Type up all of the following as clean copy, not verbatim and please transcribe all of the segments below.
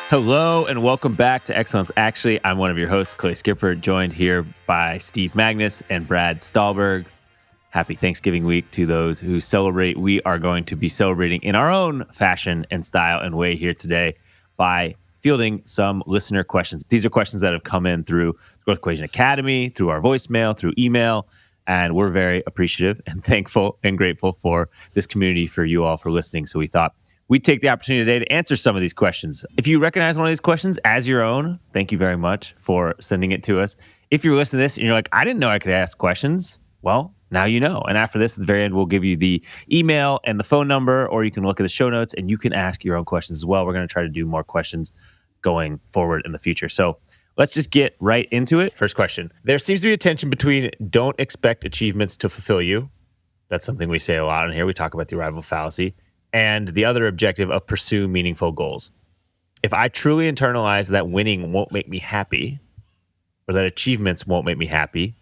Hello and welcome back to Excellence Actually. I'm one of your hosts, Clay Skipper, joined here by Steve Magnus and Brad Stahlberg. Happy Thanksgiving week to those who celebrate. We are going to be celebrating in our own fashion and style and way here today by fielding some listener questions. These are questions that have come in through Growth Equation Academy, through our voicemail, through email, and we're very appreciative and thankful and grateful for this community, for you all for listening. So we thought we'd take the opportunity today to answer some of these questions. If you recognize one of these questions as your own, thank you very much for sending it to us. If you're listening to this and you're like, I didn't know I could ask questions, well, now you know. And after this, at the very end, we'll give you the email and the phone number, or you can look at the show notes and you can ask your own questions as well. We're going to try to do more questions going forward in the future. So let's just get right into it. First question. There seems to be a tension between don't expect achievements to fulfill you. That's something we say a lot in here. We talk about the arrival fallacy. And the other objective of pursue meaningful goals. If I truly internalize that winning won't make me happy, or that achievements won't make me happy,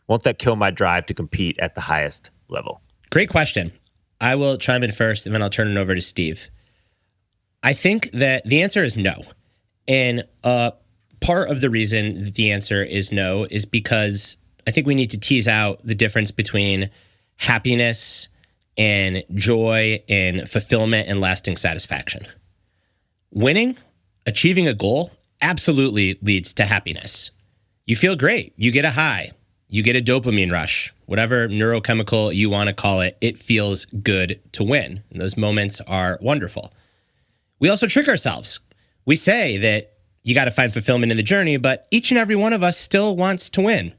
won't that kill my drive to compete at the highest level? Great question. I will chime in first, and then I'll turn it over to Steve. I think that the answer is no. And part of the reason that the answer is no is because I think we need to tease out the difference between happiness and joy and fulfillment and lasting satisfaction. Winning, achieving a goal, absolutely leads to happiness. You feel great. You get a high. You get a dopamine rush. Whatever neurochemical you want to call it, it feels good to win. And those moments are wonderful. We also trick ourselves. We say that you got to find fulfillment in the journey, but each and every one of us still wants to win.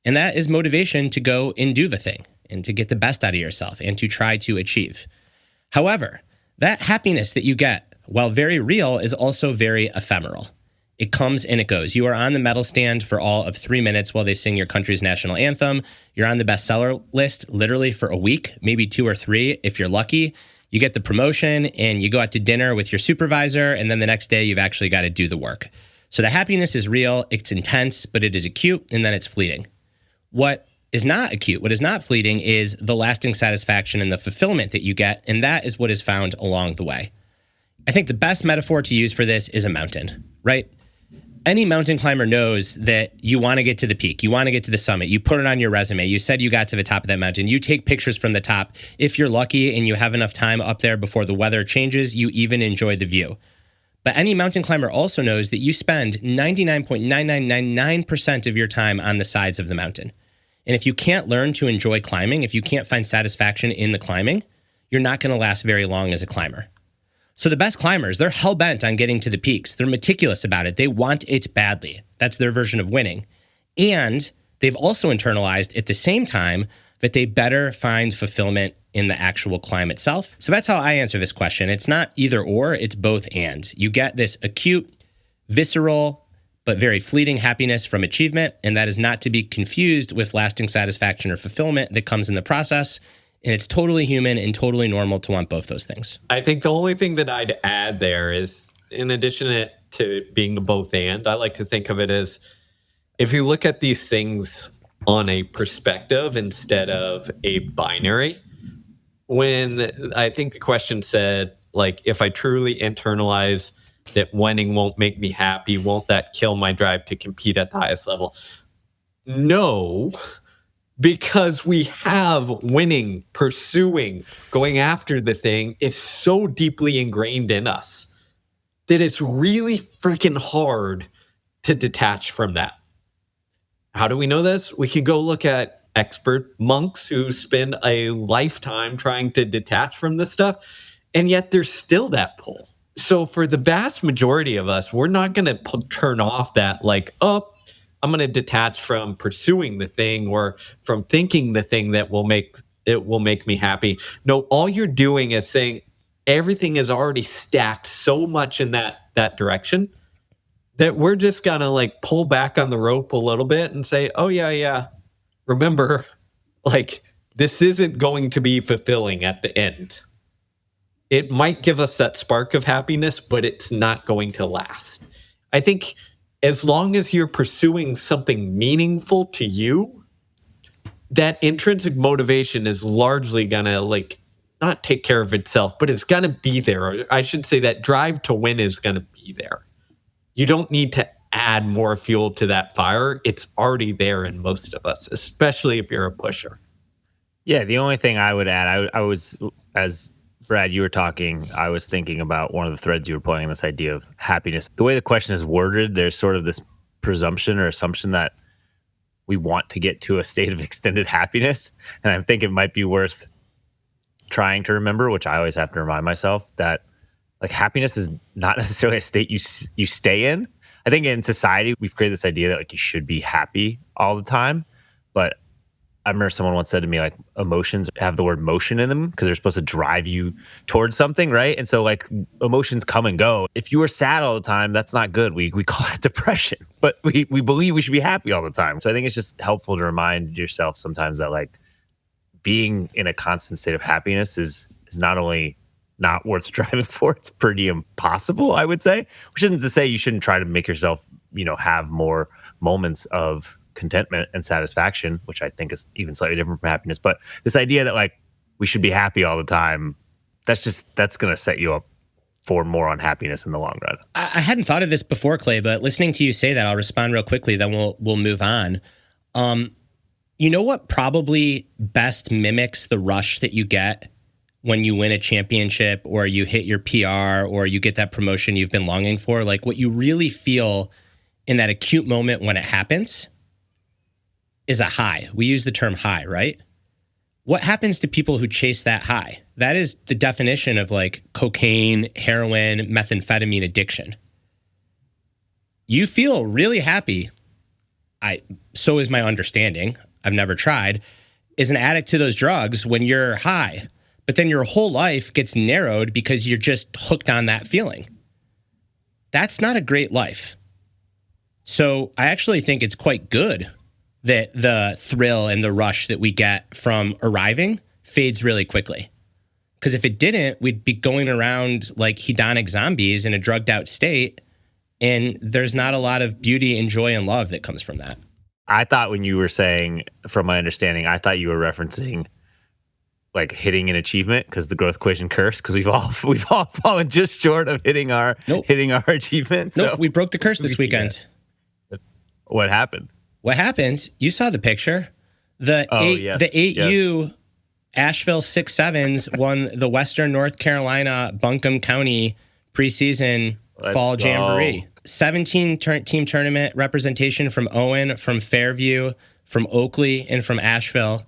And that is motivation to go and do the thing, and to get the best out of yourself and to try to achieve. However, that happiness that you get, while very real, is also very ephemeral. It comes and it goes. You are on the medal stand for all of 3 minutes while they sing your country's national anthem. You're on the bestseller list literally for a week, maybe 2 or 3 if you're lucky. You get the promotion and you go out to dinner with your supervisor, and then the next day you've actually got to do the work. So the happiness is real, it's intense, but it is acute, and then it's fleeting. What is not acute, what is not fleeting, is the lasting satisfaction and the fulfillment that you get, and that is what is found along the way. I think the best metaphor to use for this is a mountain, right? Any mountain climber knows that you want to get to the peak, you want to get to the summit, you put it on your resume, you said you got to the top of that mountain, you take pictures from the top. If you're lucky and you have enough time up there before the weather changes, you even enjoy the view. But any mountain climber also knows that you spend 99.9999% of your time on the sides of the mountain. And if you can't learn to enjoy climbing, if you can't find satisfaction in the climbing, you're not going to last very long as a climber. So the best climbers, they're hell-bent on getting to the peaks. They're meticulous about it. They want it badly. That's their version of winning. And they've also internalized at the same time that they better find fulfillment in the actual climb itself. So that's how I answer this question. It's not either or, it's both and. You get this acute, visceral, but very fleeting happiness from achievement, and that is not to be confused with lasting satisfaction or fulfillment that comes in the process. And it's totally human and totally normal to want both those things. I think the only thing that I'd add there is, in addition to being a both and, I like to think of it as, if you look at these things on a perspective instead of a binary, when I think the question said, like, if I truly internalize that winning won't make me happy, won't that kill my drive to compete at the highest level? No, because we have winning, pursuing, going after the thing is so deeply ingrained in us that it's really freaking hard to detach from that. How do we know this? We can go look at expert monks who spend a lifetime trying to detach from this stuff, and yet there's still that pull. So for the vast majority of us, we're not going to turn off that, like, oh, I'm going to detach from pursuing the thing or from thinking the thing that will make me happy. No, all you're doing is saying everything is already stacked so much in that direction that we're just going to like pull back on the rope a little bit and say, oh yeah, remember, like, this isn't going to be fulfilling at the end. It might give us that spark of happiness, but it's not going to last. I think as long as you're pursuing something meaningful to you, that intrinsic motivation is largely gonna like not take care of itself, but it's gonna be there. Or I should say that drive to win is gonna be there. you don't need to add more fuel to that fire. It's already there in most of us, especially if you're a pusher. Yeah, the only thing I would add, I was, as Brad, you were talking, I was thinking about one of the threads you were pulling, this idea of happiness. The way the question is worded, there's sort of this presumption or assumption that we want to get to a state of extended happiness. And I think it might be worth trying to remember, which I always have to remind myself, that like happiness is not necessarily a state you stay in. I think in society, we've created this idea that like you should be happy all the time. But I remember someone once said to me, like, emotions have the word motion in them because they're supposed to drive you towards something, right? And so like emotions come and go. If you are sad all the time, that's not good. We call it depression, but we believe we should be happy all the time. So I think it's just helpful to remind yourself sometimes that like being in a constant state of happiness is not only not worth striving for, it's pretty impossible, I would say, which isn't to say you shouldn't try to make yourself, have more moments of contentment and satisfaction, which I think is even slightly different from happiness. But this idea that like we should be happy all the time, that's going to set you up for more unhappiness in the long run. I hadn't thought of this before, Clay, but listening to you say that, I'll respond real quickly, then we'll move on. You know what probably best mimics the rush that you get when you win a championship or you hit your PR or you get that promotion you've been longing for? Like what you really feel in that acute moment when it happens is a high. We use the term high, right? What happens to people who chase that high? That is the definition of like cocaine, heroin, methamphetamine addiction. You feel really happy. So is my understanding. I've never tried, is an addict to those drugs when you're high. But then your whole life gets narrowed because you're just hooked on that feeling. That's not a great life. So I actually think it's quite good that the thrill and the rush that we get from arriving fades really quickly. Because if it didn't, we'd be going around like hedonic zombies in a drugged out state, and there's not a lot of beauty and joy and love that comes from that. I thought when you were saying, from my understanding, I thought you were referencing like hitting an achievement because the growth equation curse, because we've all fallen just short of hitting our achievement. Nope, So we broke the curse this weekend. what happened? What happens? You saw the picture. The 8U Asheville 6-7s won the Western North Carolina Buncombe County preseason fall jamboree. 17 team tournament representation from Owen, from Fairview, from Oakley, and from Asheville.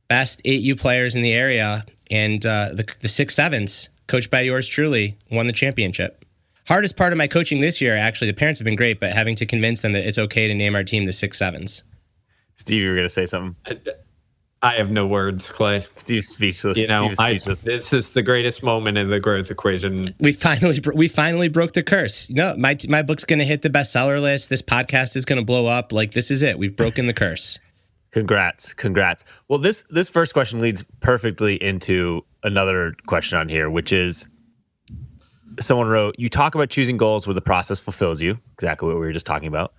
Best 8U players in the area. And the 6-7s, coached by yours truly, won the championship. Hardest part of my coaching this year, actually, the parents have been great, but having to convince them that it's okay to name our team the 6-7s. Steve, you were going to say something? I have no words, Clay. Steve's speechless. This is the greatest moment in the growth equation. We finally broke the curse. My book's going to hit the bestseller list. This podcast is going to blow up. Like, this is it. We've broken the curse. Congrats. Well, this first question leads perfectly into another question on here, which is, someone wrote, you talk about choosing goals where the process fulfills you, exactly what we were just talking about.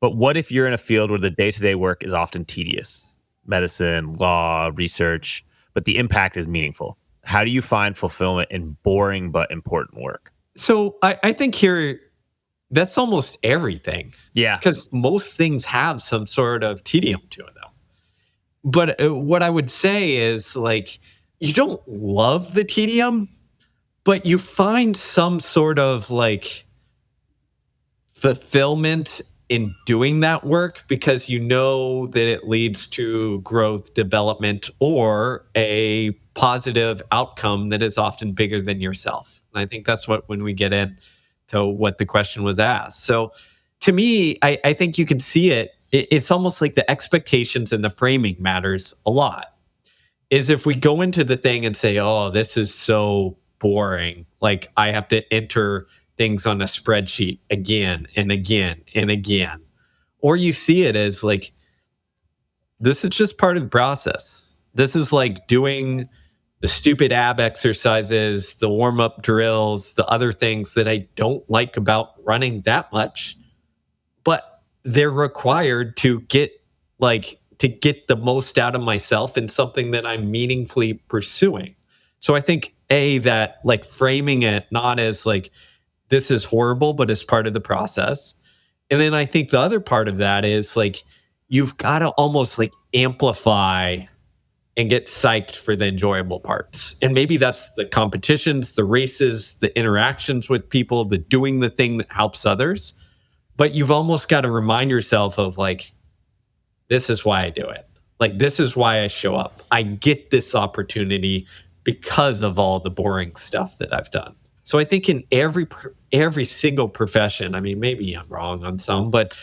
But what if you're in a field where the day-to-day work is often tedious? Medicine, law, research, but the impact is meaningful. How do you find fulfillment in boring but important work? So I think here, that's almost everything. Yeah. Because most things have some sort of tedium to them. But what I would say is, like, you don't love the tedium, but you find some sort of like fulfillment in doing that work because you know that it leads to growth, development, or a positive outcome that is often bigger than yourself. And I think that's when we get into what the question was asked. So to me, I think you can see it. It's almost like the expectations and the framing matters a lot. Is if we go into the thing and say, oh, this is so boring. Like I have to enter things on a spreadsheet again and again and again. Or you see it as like, this is just part of the process. This is like doing the stupid ab exercises, the warm-up drills, the other things that I don't like about running that much, but they're required to get the most out of myself in something that I'm meaningfully pursuing. So I think that like framing it not as like, this is horrible, but it's part of the process. And then I think the other part of that is like, you've got to almost like amplify and get psyched for the enjoyable parts. And maybe that's the competitions, the races, the interactions with people, the doing the thing that helps others. But you've almost got to remind yourself of like, this is why I do it. Like, this is why I show up. I get this opportunity because of all the boring stuff that I've done. So I think in every single profession, I mean, maybe I'm wrong on some, but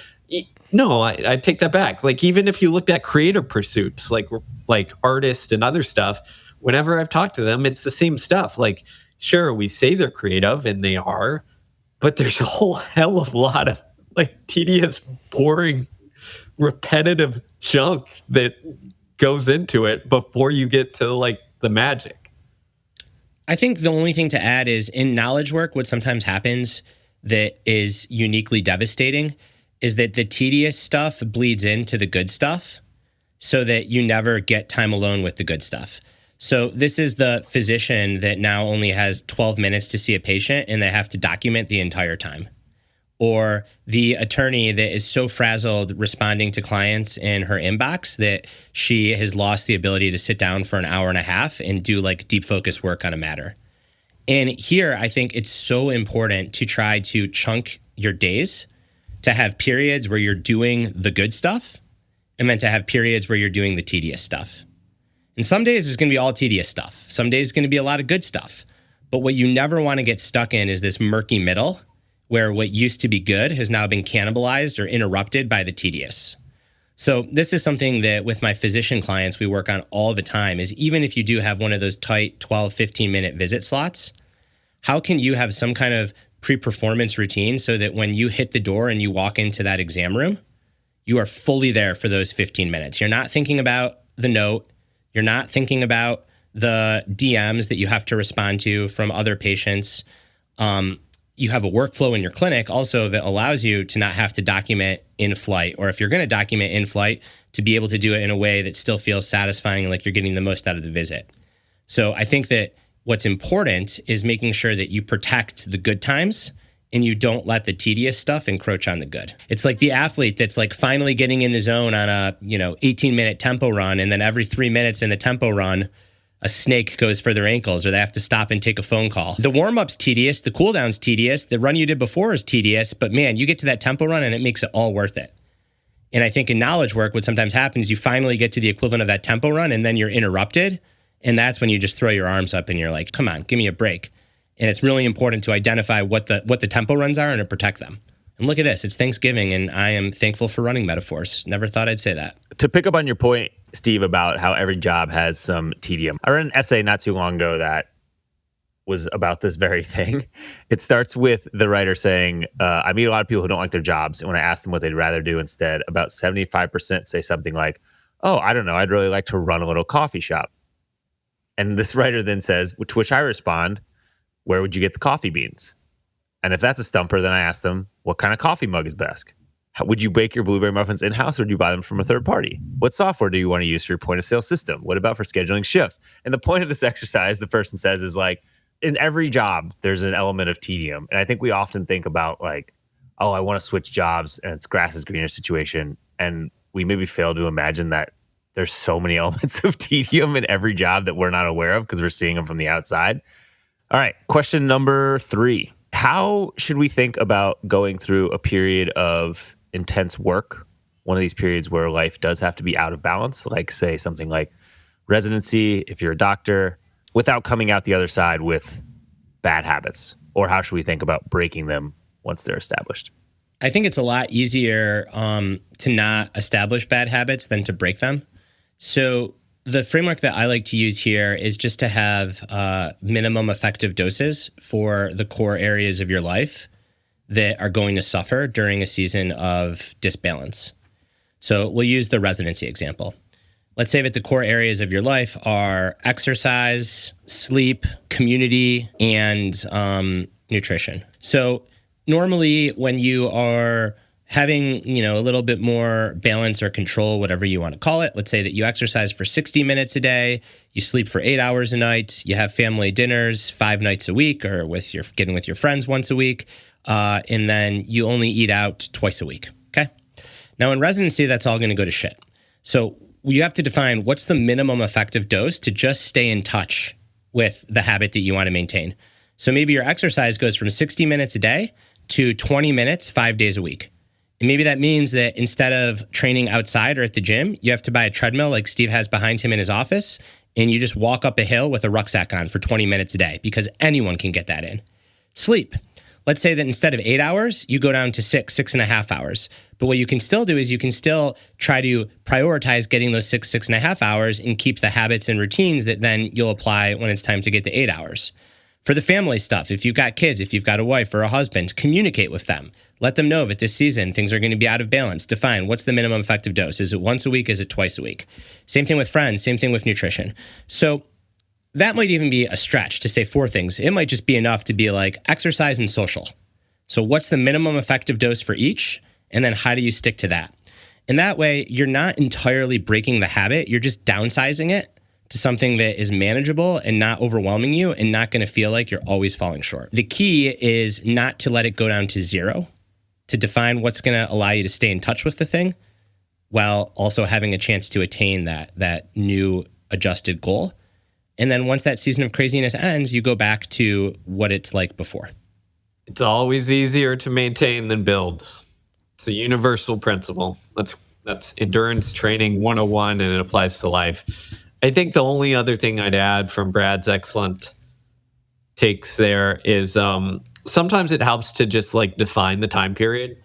no, I take that back. Like, even if you looked at creative pursuits, like artists and other stuff, whenever I've talked to them, it's the same stuff. Like, sure, we say they're creative and they are, but there's a whole hell of a lot of like tedious, boring, repetitive junk that goes into it before you get to like the magic. I think the only thing to add is in knowledge work, what sometimes happens that is uniquely devastating is that the tedious stuff bleeds into the good stuff so that you never get time alone with the good stuff. So this is the physician that now only has 12 minutes to see a patient and they have to document the entire time. Or the attorney that is so frazzled responding to clients in her inbox that she has lost the ability to sit down for an hour and a half and do like deep focus work on a matter. And here, I think it's so important to try to chunk your days, to have periods where you're doing the good stuff, and then to have periods where you're doing the tedious stuff. And some days there's going to be all tedious stuff. Some days it's going to be a lot of good stuff. But what you never want to get stuck in is this murky middle where what used to be good has now been cannibalized or interrupted by the tedious. So this is something that with my physician clients, we work on all the time is even if you do have one of those tight 12, 15-minute visit slots, how can you have some kind of pre-performance routine so that when you hit the door and you walk into that exam room, you are fully there for those 15 minutes. You're not thinking about the note. You're not thinking about the DMs that you have to respond to from other patients. You have a workflow in your clinic also that allows you to not have to document in flight, or if you're going to document in flight, to be able to do it in a way that still feels satisfying, like you're getting the most out of the visit. So I think that what's important is making sure that you protect the good times and you don't let the tedious stuff encroach on the good. It's like the athlete that's like finally getting in the zone on a 18-minute tempo run, and then every 3 minutes in the tempo run, a snake goes for their ankles or they have to stop and take a phone call. The warm-up's tedious, the cool-down's tedious, the run you did before is tedious, but man, you get to that tempo run and it makes it all worth it. And I think in knowledge work, what sometimes happens, you finally get to the equivalent of that tempo run and then you're interrupted. And that's when you just throw your arms up and you're like, come on, give me a break. And it's really important to identify what the tempo runs are and to protect them. And look at this, it's Thanksgiving and I am thankful for running metaphors. Never thought I'd say that. To pick up on your point, Steve, about how every job has some tedium. I read an essay not too long ago that was about this very thing. It starts with the writer saying, I meet a lot of people who don't like their jobs. And when I ask them what they'd rather do instead, about 75% say something like, oh, I don't know, I'd really like to run a little coffee shop. And this writer then says, to which I respond, where would you get the coffee beans? And if that's a stumper, then I ask them, what kind of coffee mug is best? Would you bake your blueberry muffins in-house or do you buy them from a third party? What software do you want to use for your point of sale system? What about for scheduling shifts? And the point of this exercise, the person says, is like, in every job, there's an element of tedium. And I think we often think about like, oh, I want to switch jobs and it's grass is greener situation. And we maybe fail to imagine that there's so many elements of tedium in every job that we're not aware of because we're seeing them from the outside. All right, question number 3. How should we think about going through a period of intense work, one of these periods where life does have to be out of balance, like say something like residency, if you're a doctor, without coming out the other side with bad habits? Or how should we think about breaking them once they're established? I think it's a lot easier to not establish bad habits than to break them. So the framework that I like to use here is just to have minimum effective doses for the core areas of your life that are going to suffer during a season of disbalance. So we'll use the residency example. Let's say that the core areas of your life are exercise, sleep, community, and nutrition. So normally when you are having, a little bit more balance or control, whatever you want to call it. Let's say that you exercise for 60 minutes a day, you sleep for 8 hours a night, you have family dinners 5 nights a week, or getting with your friends once a week, and then you only eat out twice a week. Okay. Now in residency, that's all going to go to shit. So you have to define what's the minimum effective dose to just stay in touch with the habit that you want to maintain. So maybe your exercise goes from 60 minutes a day to 20 minutes, 5 days a week. And maybe that means that instead of training outside or at the gym, you have to buy a treadmill like Steve has behind him in his office, and you just walk up a hill with a rucksack on for 20 minutes a day, because anyone can get that in. Sleep. Let's say that instead of 8 hours, you go down to 6.5 hours. But what you can still do is you can still try to prioritize getting those 6.5 hours and keep the habits and routines that then you'll apply when it's time to get to 8 hours. For the family stuff, if you've got kids, if you've got a wife or a husband, communicate with them. Let them know that this season things are going to be out of balance. Define what's the minimum effective dose. Is it once a week? Is it twice a week? Same thing with friends, same thing with nutrition. So that might even be a stretch to say 4 things. It might just be enough to be like exercise and social. So what's the minimum effective dose for each? And then how do you stick to that? And that way, you're not entirely breaking the habit. You're just downsizing it to something that is manageable and not overwhelming you and not going to feel like you're always falling short. The key is not to let it go down to 0, to define what's going to allow you to stay in touch with the thing while also having a chance to attain that new adjusted goal. And then once that season of craziness ends, you go back to what it's like before. It's always easier to maintain than build. It's a universal principle. That's endurance training 101, and it applies to life. I think the only other thing I'd add from Brad's excellent takes there is sometimes it helps to just like define the time period.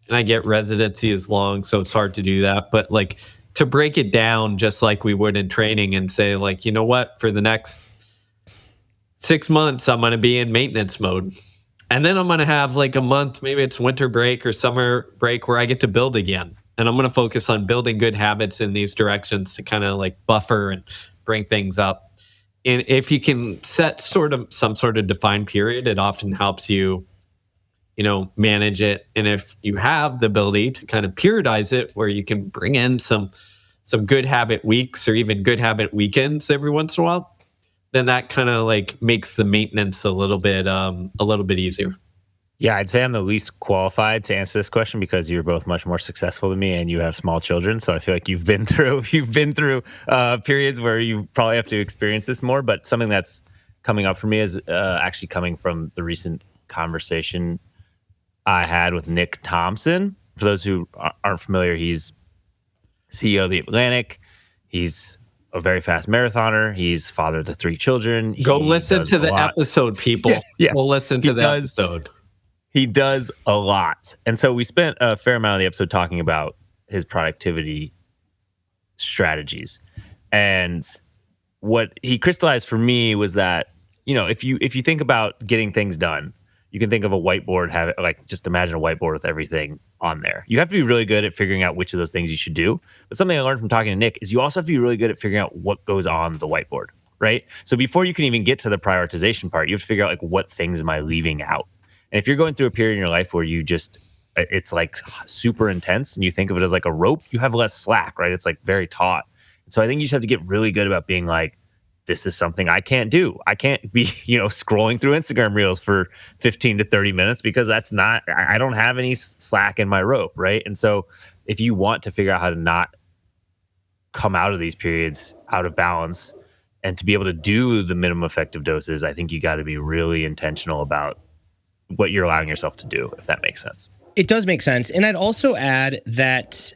And I get residency is long, so it's hard to do that. But like to break it down just like we would in training and say like, you know what, for the next 6 months, I'm going to be in maintenance mode. And then I'm going to have like a month, maybe it's winter break or summer break, where I get to build again. And I'm going to focus on building good habits in these directions to kind of like buffer and bring things up. And if you can set some sort of defined period, it often helps you, manage it. And if you have the ability to kind of periodize it, where you can bring in some good habit weeks or even good habit weekends every once in a while, then that kind of like makes the maintenance a little bit easier. Yeah, I'd say I'm the least qualified to answer this question because you're both much more successful than me and you have small children. So I feel like you've been through periods where you probably have to experience this more. But something that's coming up for me is actually coming from the recent conversation I had with Nick Thompson. For those who aren't familiar, he's CEO of The Atlantic. He's a very fast marathoner. He's father to 3 children. Go listen to the episode, people. Yeah. We'll listen to the episode. He does a lot. And so we spent a fair amount of the episode talking about his productivity strategies. And what he crystallized for me was that, if you think about getting things done, you can think of a whiteboard, just imagine a whiteboard with everything on there. You have to be really good at figuring out which of those things you should do. But something I learned from talking to Nick is you also have to be really good at figuring out what goes on the whiteboard, right? So before you can even get to the prioritization part, you have to figure out like what things am I leaving out? And if you're going through a period in your life where it's like super intense and you think of it as like a rope, you have less slack, right? It's like very taut. And so I think you just have to get really good about being like, this is something I can't do. I can't be, scrolling through Instagram reels for 15 to 30 minutes because I don't have any slack in my rope, right? And so if you want to figure out how to not come out of these periods out of balance and to be able to do the minimum effective doses, I think you got to be really intentional about what you're allowing yourself to do, if that makes sense. It does make sense. And I'd also add that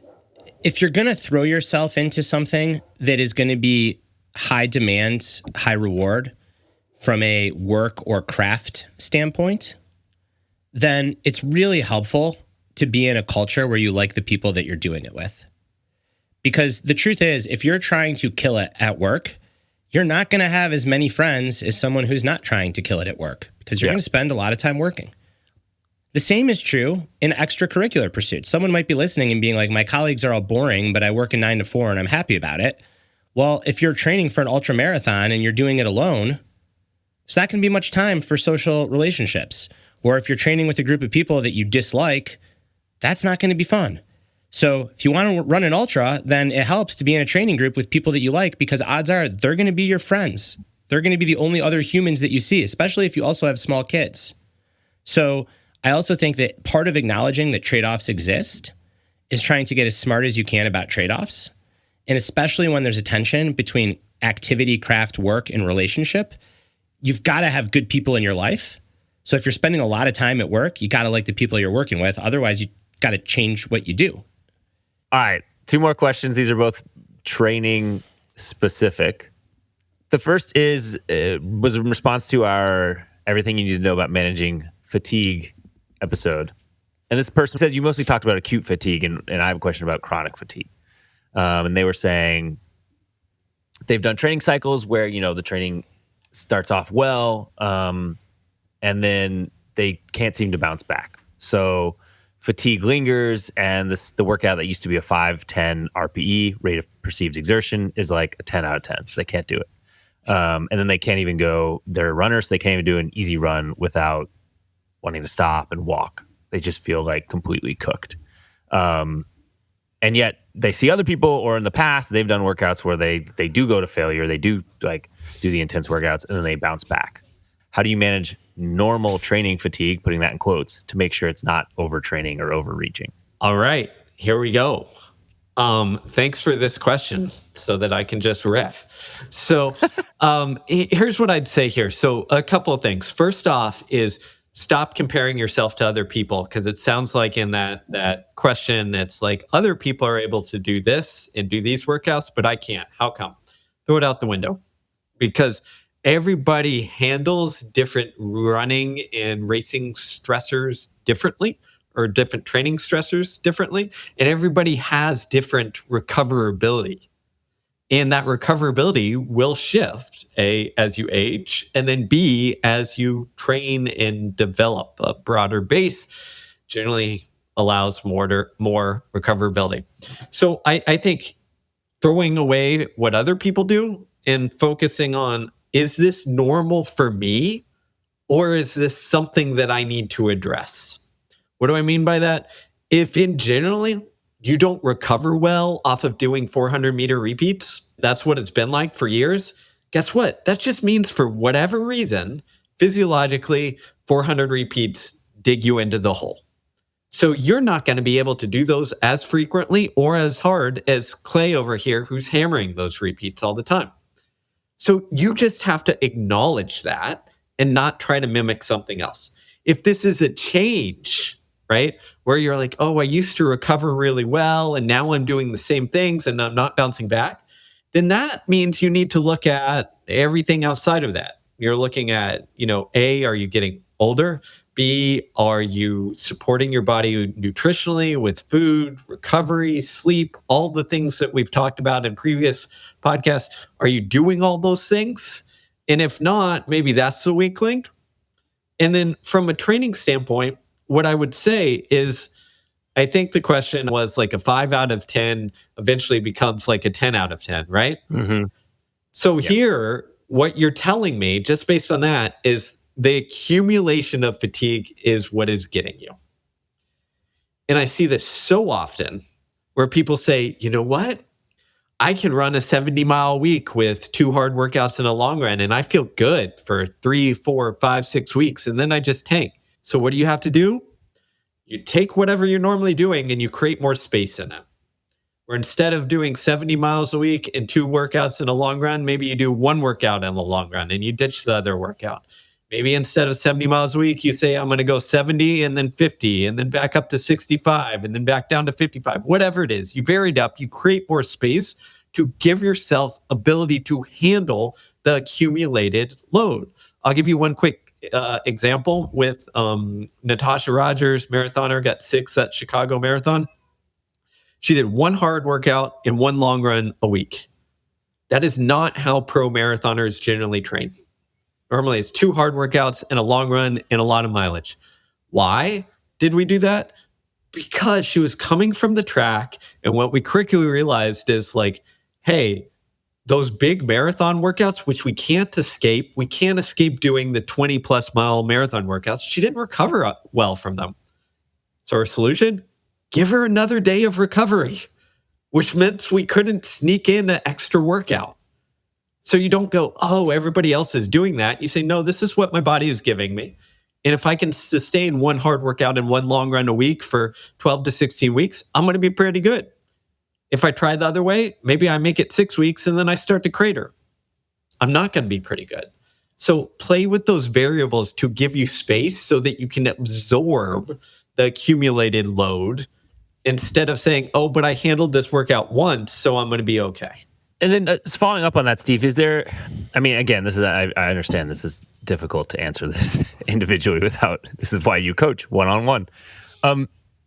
if you're going to throw yourself into something that is going to be high demand, high reward from a work or craft standpoint, then it's really helpful to be in a culture where you like the people that you're doing it with. Because the truth is, if you're trying to kill it at work, you're not going to have as many friends as someone who's not trying to kill it at work, because you're going to spend a lot of time working. The same is true in extracurricular pursuits. Someone might be listening and being like, my colleagues are all boring, but I work a 9 to 4 and I'm happy about it. Well, if you're training for an ultra marathon and you're doing it alone, it's not going to be much time for social relationships. Or if you're training with a group of people that you dislike, That's not going to be fun. So if you want to run an ultra, then it helps to be in a training group with people that you like, because odds are they're going to be your friends. They're going to be the only other humans that you see, especially if you also have small kids. So I also think that part of acknowledging that trade-offs exist is trying to get as smart as you can about trade-offs. And especially when there's a tension between activity, craft, work, and relationship, you've got to have good people in your life. So if you're spending a lot of time at work, you got to like the people you're working with. Otherwise, you got to change what you do. All right, 2 more questions. These are both training specific. The first was in response to our everything you need to know about managing fatigue episode. And this person said you mostly talked about acute fatigue, and I have a question about chronic fatigue. And they were saying they've done training cycles where, the training starts off well, and then they can't seem to bounce back. So fatigue lingers, and the workout that used to be a 5-10 RPE, rate of perceived exertion, is like a 10 out of 10, so they can't do it. And then they can't even go, they're runners, so they can't even do an easy run without wanting to stop and walk. They just feel like completely cooked. And yet they see other people, or in the past, they've done workouts where they do go to failure, they do do the intense workouts, and then they bounce back. How do you manage normal training fatigue, putting that in quotes, to make sure it's not overtraining or overreaching? All right, here we go. Thanks for this question so that I can just riff. So here's what I'd say here. So a couple of things. First off is stop comparing yourself to other people, because it sounds like in that question, it's like other people are able to do this and do these workouts, but I can't. How come? Throw it out the window, because everybody handles different running and racing stressors differently, or different training stressors differently, and everybody has different recoverability. And that recoverability will shift, A, as you age, and then B, as you train and develop. A broader base generally allows more recoverability. So I think throwing away what other people do and focusing on, is this normal for me, or is this something that I need to address? What do I mean by that? If in generally you don't recover well off of doing 400-meter repeats, that's what it's been like for years, guess what? That just means for whatever reason, physiologically, 400 repeats dig you into the hole. So you're not going to be able to do those as frequently or as hard as Clay over here, who's hammering those repeats all the time. So you just have to acknowledge that and not try to mimic something else. If this is a change, right, where you're like, oh, I used to recover really well, and now I'm doing the same things and I'm not bouncing back, then that means you need to look at everything outside of that. You're looking at, A, are you getting older? B, are you supporting your body nutritionally with food, recovery, sleep, all the things that we've talked about in previous podcasts? Are you doing all those things? And if not, maybe that's the weak link. And then from a training standpoint, what I would say is, I think the question was like a 5 out of 10 eventually becomes like a 10 out of 10, right? Mm-hmm. So here, what you're telling me, just based on that, is the accumulation of fatigue is what is getting you. And I see this so often where people say, you know what? I can run a 70-mile week with 2 hard workouts and a long run, and I feel good for 3, 4, 5, 6 weeks, and then I just tank. So what do you have to do? You take whatever you're normally doing and you create more space in it. Where instead of doing 70 miles a week and 2 workouts in a long run, maybe you do 1 workout in the long run and you ditch the other workout. Maybe instead of 70 miles a week, you say, I'm going to go 70 and then 50 and then back up to 65 and then back down to 55. Whatever it is, you varied up, you create more space to give yourself ability to handle the accumulated load. I'll give you one quick example with Natasha Rogers, marathoner, got 6th at Chicago Marathon. She did 1 hard workout and 1 long run a week. That is not how pro marathoners generally train. Normally it's 2 hard workouts and a long run and a lot of mileage. Why did we do that? Because she was coming from the track, and what we quickly realized is like, hey, those big marathon workouts, which we can't escape doing the 20-plus mile marathon workouts. She didn't recover well from them. So our solution, give her another day of recovery, which meant we couldn't sneak in an extra workout. So you don't go, oh, everybody else is doing that. You say, no, this is what my body is giving me. And if I can sustain one hard workout and one long run a week for 12 to 16 weeks, I'm going to be pretty good. If I try the other way, maybe I make it 6 weeks and then I start to crater. I'm not going to be pretty good. So play with those variables to give you space so that you can absorb the accumulated load instead of saying, oh, but I handled this workout once, so I'm going to be okay. And then just following up on that, Steve, is there, I mean, again, this is, I understand this is difficult to answer this individually without, this is why you coach one-on-one.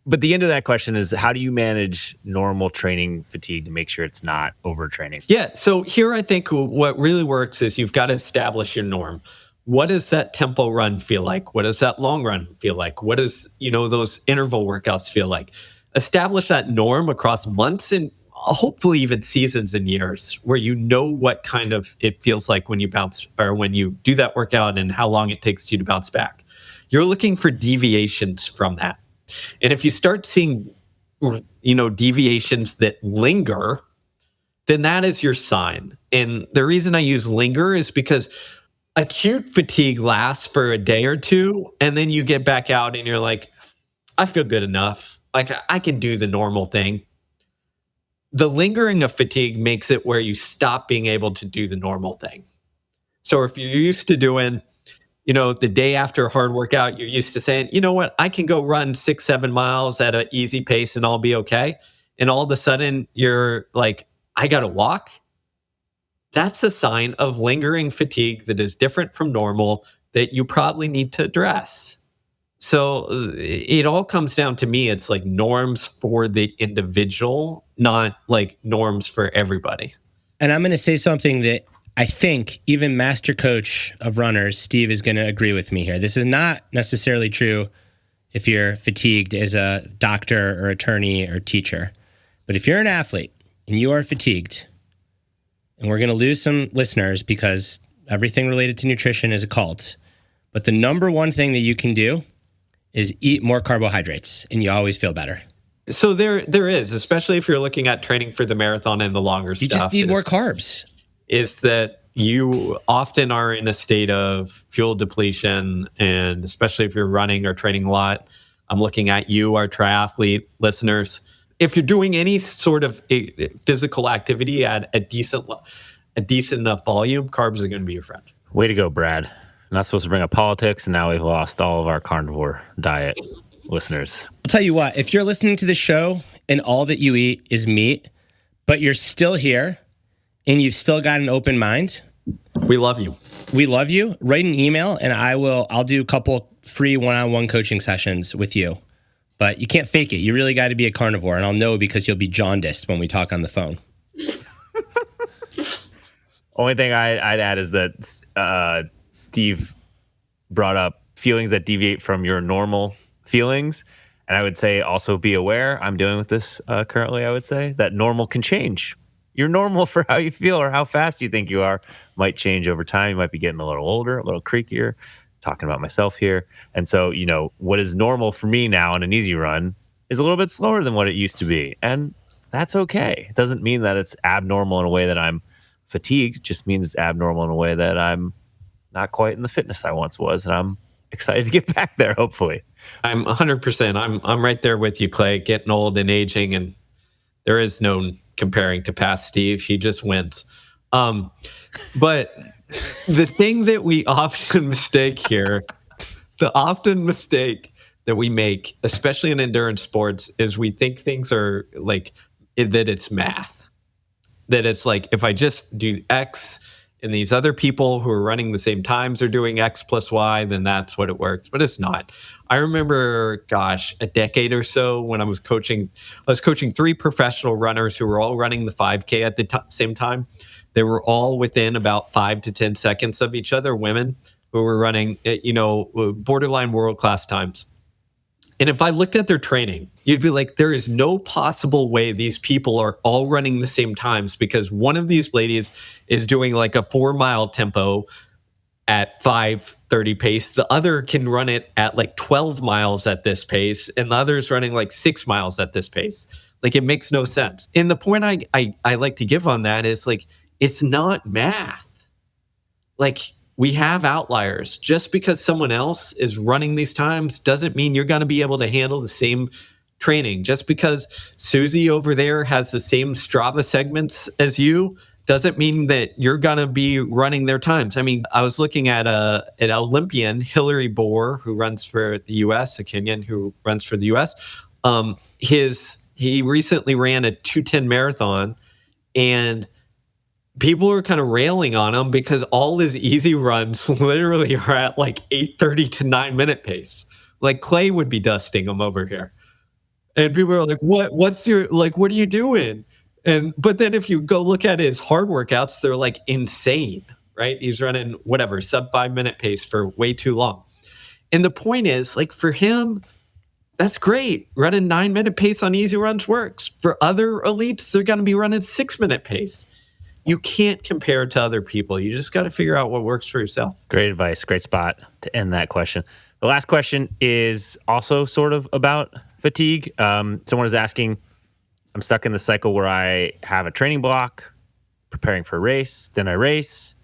But the end of that question is, how do you manage normal training fatigue to make sure it's not overtraining? Yeah, so here I think what really works is you've got to establish your norm. What does that tempo run feel like? What does that long run feel like? What does, those interval workouts feel like? Establish that norm across months and hopefully even seasons and years, where you know what kind of it feels like when you bounce or when you do that workout and how long it takes you to bounce back. You're looking for deviations from that. And if you start seeing, deviations that linger, then that is your sign. And the reason I use linger is because acute fatigue lasts for a day or two, and then you get back out and you're like, I feel good enough. Like I can do the normal thing. The lingering of fatigue makes it where you stop being able to do the normal thing. So if you're used to doing, the day after a hard workout, you're used to saying, you know what, I can go run 6-7 miles at an easy pace and I'll be okay. And all of a sudden you're like, I got to walk. That's a sign of lingering fatigue that is different from normal that you probably need to address. So it all comes down to me. It's like norms for the individual, not like norms for everybody. And I'm going to say something that I think even master coach of runners, Steve, is going to agree with me here. This is not necessarily true if you're fatigued as a doctor or attorney or teacher. But if you're an athlete and you are fatigued, and we're going to lose some listeners because everything related to nutrition is a cult, but the number one thing that you can do is eat more carbohydrates, and you always feel better. So there is, especially if you're looking at training for the marathon and the longer stuff. You just need more carbs. Is that you often are in a state of fuel depletion, and especially if you're running or training a lot. I'm looking at you, our triathlete listeners. If you're doing any sort of physical activity at a decent enough volume, carbs are going to be your friend. Way to go, Brad. Not supposed to bring up politics, and now we've lost all of our carnivore diet listeners. I'll tell you what, if you're listening to the show and all that you eat is meat, but you're still here and you've still got an open mind, we love you. We love you. Write an email and I'll do a couple free one-on-one coaching sessions with you. But you can't fake it. You really got to be a carnivore, and I'll know because you'll be jaundiced when we talk on the phone. Only thing I'd add is that Steve brought up feelings that deviate from your normal feelings. And I would say also be aware, I'm dealing with this currently, I would say, that normal can change. Your normal for how you feel or how fast you think you are might change over time. You might be getting a little older, a little creakier, talking about myself here. And so, what is normal for me now in an easy run is a little bit slower than what it used to be. And that's okay. It doesn't mean that it's abnormal in a way that I'm fatigued. It just means it's abnormal in a way that I'm not quite in the fitness I once was. And I'm excited to get back there, hopefully. I'm 100%. I'm right there with you, Clay, getting old and aging. And there is no comparing to past Steve. He just wins. But the thing that we often mistake here, that we make, especially in endurance sports, is we think things are like that it's math. That it's like, if I just do X and these other people who are running the same times are doing X plus Y, then that's what it works. But it's not. I remember, a decade or so when I was coaching 3 professional runners who were all running the 5K at the same time. They were all within about 5 to 10 seconds of each other, women who were running, borderline world-class times. And if I looked at their training, you'd be like, there is no possible way these people are all running the same times, because one of these ladies is doing like a 4-mile tempo at 5:30 8:30 pace. The other can run it at like 12 miles at this pace, and the other's running like 6 miles at this pace. Like, it makes no sense. And the point I like to give on that is, like, it's not math. Like, we have outliers. Just because someone else is running these times doesn't mean you're going to be able to handle the same training. Just because Susie over there has the same Strava segments as you doesn't mean that you're going to be running their times. I mean, I was looking at an Olympian, Hillary Bohr, who runs for the U.S., a Kenyan who runs for the U.S. He recently ran a 2:10 marathon, and people are kind of railing on him because all his easy runs literally are at like 8:30 to 9-minute pace. Like, Clay would be dusting him over here. And people are like, what are you doing? But then if you go look at his hard workouts, they're like insane, right? He's running whatever, sub 5-minute pace for way too long. And the point is, like, for him, that's great. Running 9-minute pace on easy runs works. For other elites, they're going to be running 6-minute pace. You can't compare to other people. You just got to figure out what works for yourself. Great advice. Great spot to end that question. The last question is also sort of about fatigue. Someone is asking, I'm stuck in the cycle where I have a training block, preparing for a race, then I race.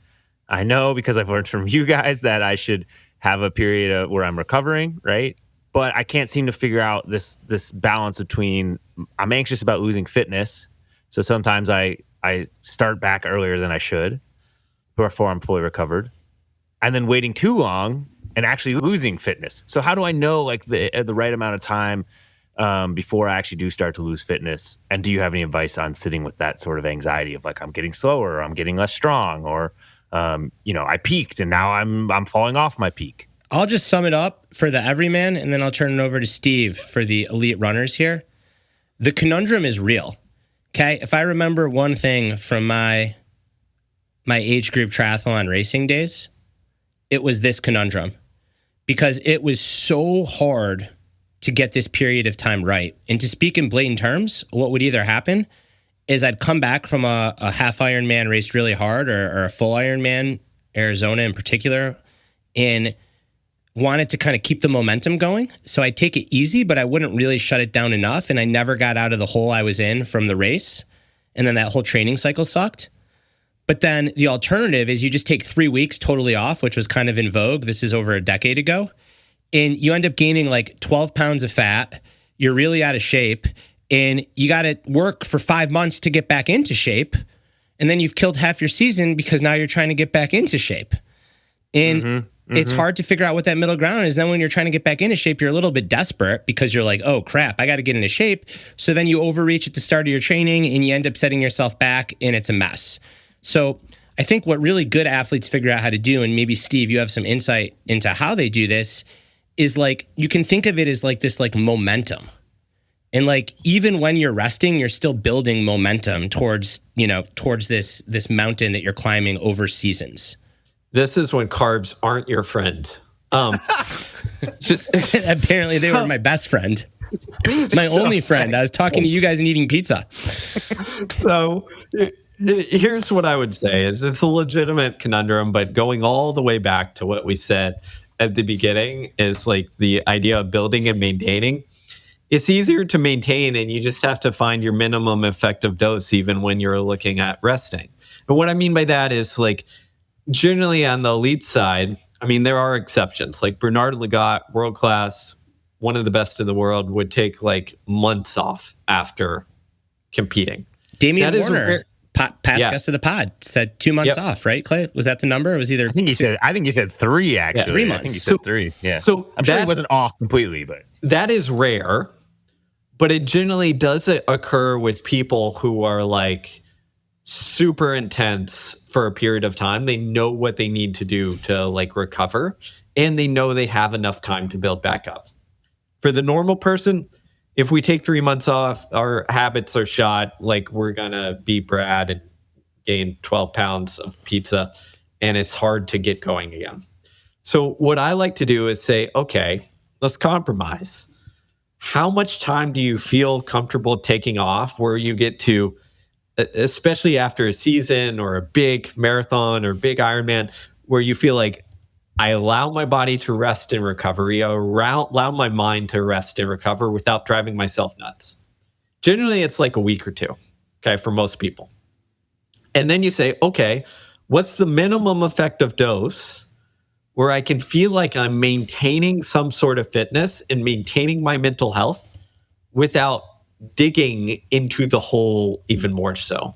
I know because I've learned from you guys that I should have a period where I'm recovering, right? But I can't seem to figure out this balance between, I'm anxious about losing fitness. So sometimes I start back earlier than I should before I'm fully recovered, and then waiting too long and actually losing fitness. So how do I know, like, the right amount of time before I actually do start to lose fitness? And do you have any advice on sitting with that sort of anxiety of, like, I'm getting slower, or I'm getting less strong, or I peaked and now I'm falling off my peak? I'll just sum it up for the everyman, and then I'll turn it over to Steve for the elite runners here. The conundrum is real. Okay, if I remember one thing from my age group triathlon racing days, it was this conundrum, because it was so hard to get this period of time right. And to speak in blatant terms, what would either happen is I'd come back from a half Ironman raced really hard, or a full Ironman, Arizona in particular, and wanted to kind of keep the momentum going. So I'd take it easy, but I wouldn't really shut it down enough. And I never got out of the hole I was in from the race. And then that whole training cycle sucked. But then the alternative is you just take 3 weeks totally off, which was kind of in vogue. This is over a decade ago. And you end up gaining like 12 pounds of fat. You're really out of shape. And you got to work for 5 months to get back into shape. And then you've killed half your season because now you're trying to get back into shape. And it's hard to figure out what that middle ground is. Then when you're trying to get back into shape, you're a little bit desperate because you're like, oh crap, I got to get into shape. So then you overreach at the start of your training and you end up setting yourself back, and it's a mess. So I think what really good athletes figure out how to do, and maybe Steve, you have some insight into how they do this, is like, you can think of it as like this like momentum. And like, even when you're resting, you're still building momentum towards this mountain that you're climbing over seasons. This is when carbs aren't your friend. Apparently they were my best friend. My only friend. I was talking to you guys and eating pizza. So here's what I would say is it's a legitimate conundrum, but going all the way back to what we said at the beginning is like the idea of building and maintaining. It's easier to maintain, and you just have to find your minimum effective dose even when you're looking at resting. And what I mean by that is, like, generally on the elite side, I mean, there are exceptions. Like Bernard Lagat, world class, one of the best in the world, would take like months off after competing. Damian Warner, past guest of the pod, said 2 months off, right, Clay? Was that the number? It was either I think he said 3, actually. 3 months. I think he said 3. Yeah. So I'm sure he wasn't off completely, but that is rare. But it generally does occur with people who are like super intense for a period of time. They know what they need to do to like recover, and they know they have enough time to build back up. For the normal person, if we take 3 months off, our habits are shot. Like, we're gonna beat Brad and gain 12 pounds of pizza, and it's hard to get going again. So what I like to do is say, okay, let's compromise. How much time do you feel comfortable taking off where you get to, especially after a season or a big marathon or big Ironman, where you feel like, I allow my body to rest and recovery. I allow my mind to rest and recover without driving myself nuts. Generally, it's like a week or two, okay, for most people. And then you say, okay, what's the minimum effective dose where I can feel like I'm maintaining some sort of fitness and maintaining my mental health without digging into the hole even more so?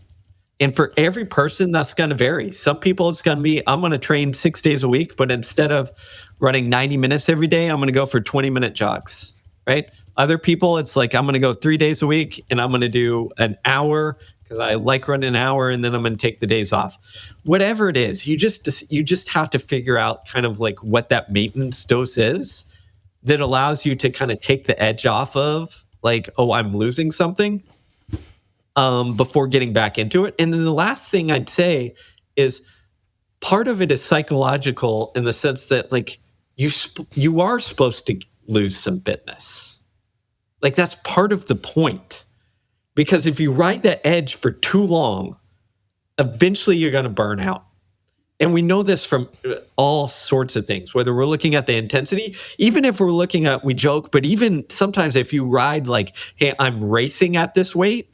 And for every person, that's going to vary. Some people, it's going to be, I'm going to train 6 days a week, but instead of running 90 minutes every day, I'm going to go for 20-minute jogs, right? Other people, it's like, I'm going to go 3 days a week and I'm going to do an hour because I like running an hour, and then I'm going to take the days off. Whatever it is, you just have to figure out kind of like what that maintenance dose is that allows you to kind of take the edge off of like, oh, I'm losing something. Before getting back into it. And then the last thing I'd say is part of it is psychological in the sense that like you are supposed to lose some fitness. Like that's part of the point. Because if you ride that edge for too long, eventually you're going to burn out. And we know this from all sorts of things, whether we're looking at the intensity, even if we're looking at, we joke, but even sometimes if you ride like, hey, I'm racing at this weight,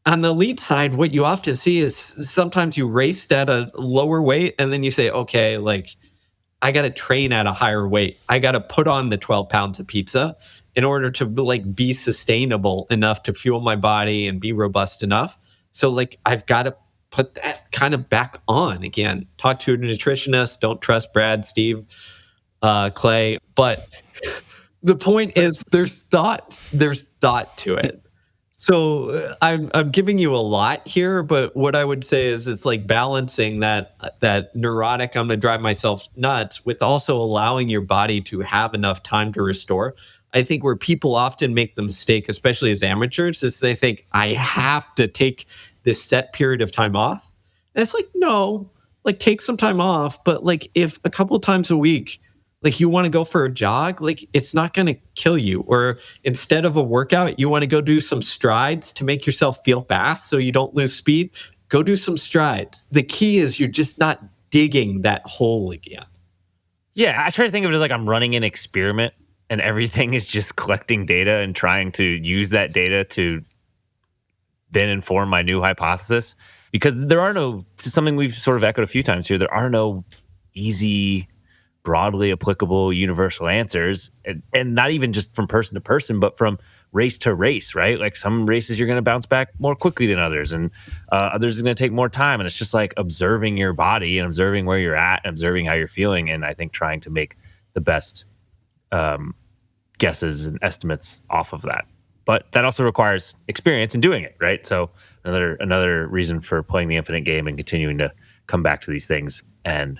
on the elite side, what you often see is sometimes you raced at a lower weight and then you say, okay, like I got to train at a higher weight. I got to put on the 12 pounds of pizza in order to like be sustainable enough to fuel my body and be robust enough. So like I've got to put that kind of back on again. Talk to a nutritionist. Don't trust Brad, Steve, Clay. But the point is there's thought to it. So I'm giving you a lot here, but what I would say is it's like balancing that neurotic, I'm going to drive myself nuts, with also allowing your body to have enough time to restore. I think where people often make the mistake, especially as amateurs, is they think I have to take this set period of time off. And it's like, no, like take some time off. But like if a couple of times a week, like you want to go for a jog, like it's not going to kill you. Or instead of a workout, you want to go do some strides to make yourself feel fast so you don't lose speed. Go do some strides. The key is you're just not digging that hole again. Yeah, I try to think of it as like I'm running an experiment and everything is just collecting data and trying to use that data to then inform my new hypothesis. Because there are no, something we've sort of echoed a few times here, there are no easy, broadly applicable universal answers, and not even just from person to person, but from race to race, right? Like some races you're going to bounce back more quickly than others, and others are going to take more time. And it's just like observing your body and observing where you're at and observing how you're feeling. And I think trying to make the best guesses and estimates off of that. But that also requires experience in doing it, right? So another reason for playing the infinite game and continuing to come back to these things and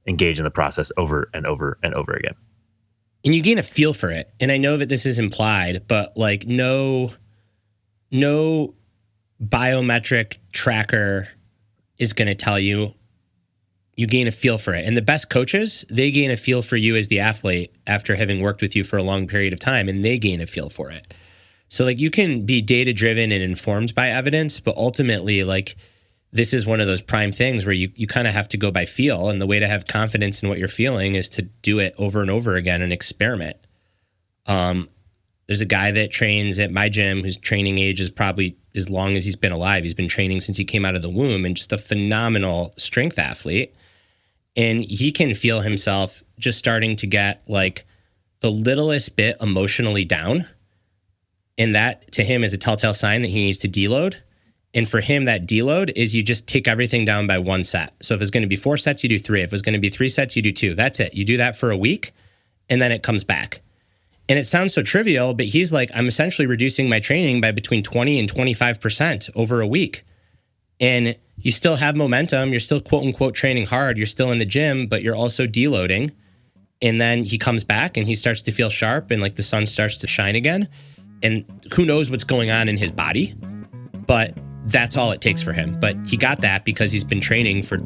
engage in the process over and over and over again. And you gain a feel for it. And I know that this is implied, but like no biometric tracker is going to tell you. You gain a feel for it. And the best coaches, they gain a feel for you as the athlete after having worked with you for a long period of time, and they gain a feel for it. So like you can be data-driven and informed by evidence, but ultimately like this is one of those prime things where you kind of have to go by feel. And the way to have confidence in what you're feeling is to do it over and over again and experiment. There's a guy that trains at my gym whose training age is probably as long as he's been alive. He's been training since he came out of the womb, and just a phenomenal strength athlete. And he can feel himself just starting to get like the littlest bit emotionally down. And that to him is a telltale sign that he needs to deload. And for him, that deload is you just take everything down by one set. So if it's going to be 4 sets, you do 3. If it's going to be 3 sets, you do 2. That's it. You do that for a week, and then it comes back. And it sounds so trivial, but he's like, I'm essentially reducing my training by between 20 and 25% over a week. And you still have momentum. You're still quote unquote training hard. You're still in the gym, but you're also deloading. And then he comes back and he starts to feel sharp, and like the sun starts to shine again. And who knows what's going on in his body, but that's all it takes for him. But he got that because he's been training for,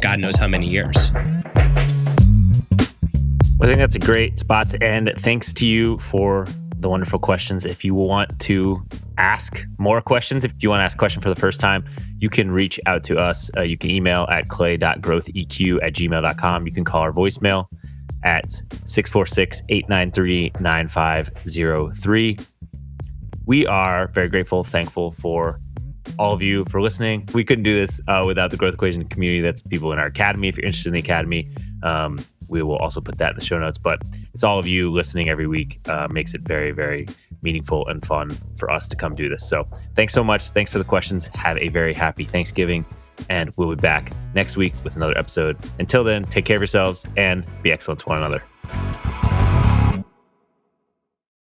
God knows how many years. Well, I think that's a great spot to end. Thanks to you for the wonderful questions. If you want to ask more questions, if you want to ask a question for the first time, you can reach out to us. You can email at clay.growtheq@gmail.com. You can call our voicemail at 646-893-9503. We are very grateful, thankful for all of you for listening. We couldn't do this without the Growth Equation community. That's people in our academy. If you're interested in the academy, we will also put that in the show notes. But it's all of you listening every week. Makes it very, very meaningful and fun for us to come do this. So thanks so much. Thanks for the questions. Have a very happy Thanksgiving. And we'll be back next week with another episode. Until then, take care of yourselves and be excellent to one another.